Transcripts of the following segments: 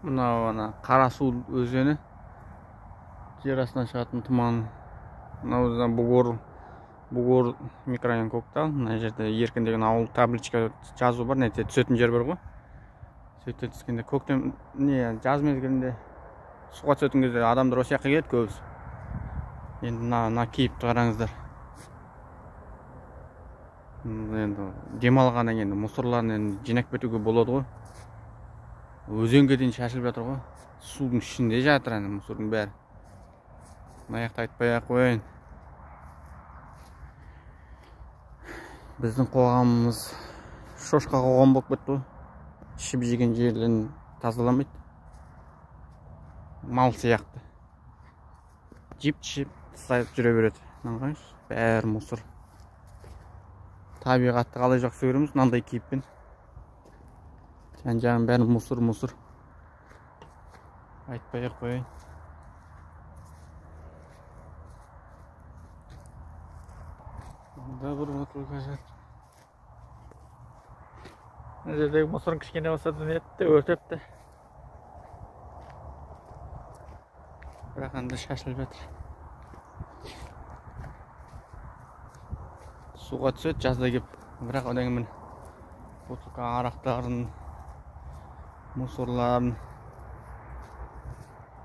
Мына Қарасу өзені, жер астынан шығатын тұман. Мына Бугор микрорайон Көктал. Мына жерде Еркін деген ауыл табличка жазу бар, нете түсетін жер бар ғой. Сөйте түскенде көктем жаз мезгілінде суға түсетін кезде адамдар осы жаққа келеді көбісі. Енді мына кейіпті қараңыздар. Енді демалғаннан кейін мусорларын жинап кетуге болады ғой. Өзенге дейін шашылып жатыр ғой. Судың ішінде жатыр ана мусордың бәрі. Мына жақта айтпай ақ қояйын. Біздің қоғамымыз шошқа қоғам болып кетті ғой. Ішіп жеген жерлерін тазаламайды. Мал сияқты. Жіп-жіп тастап жүре береді. Бәрі мусор. Табиғатты қалай жақсы көреміз, мынандай кейіппен. Жан-жағын бәрі мусор. Айтпай ақ қояйын. Мұнда бір мотор қажет. Мына жердегі мусорын кішкене болса да нетті, өртепті. Бірақ анда шашылып жатыр. Суға түседі жазда кеп. Бірақ одан кейін бутылка арақтарын, мусорларын.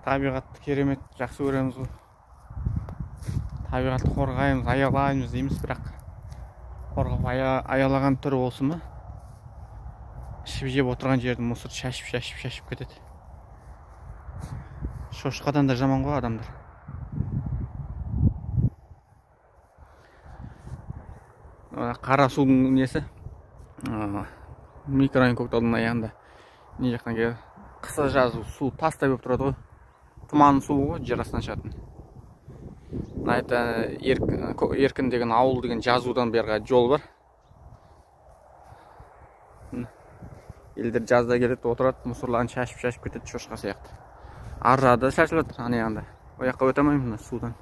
Табиғатты керемет жақсы көреміз ғой. Табиғатты қорғаймыз, аялаймыз дейміз, бірақ қорғап аялаған түрі осы ма? Ішіп жеп отырған жерді мусор шашып кетеді. Шошқадан да жаман ғой адамдар. Қарасудың несі? Микрорайон Көкталдың аяғында. Не жақтан келді? Қысы жазы су тастай болып тұрады ғой. Тұман суы ғой, жер астынан шығатын. Еркін деген ауыл деген жазудан бері жол бар. Елдер жазда келеді, отырады, мусорларын шашып кетеді, шошқа сияқты. Аррада шашылады, ана жағында. О жаққа өте алмаймын судан.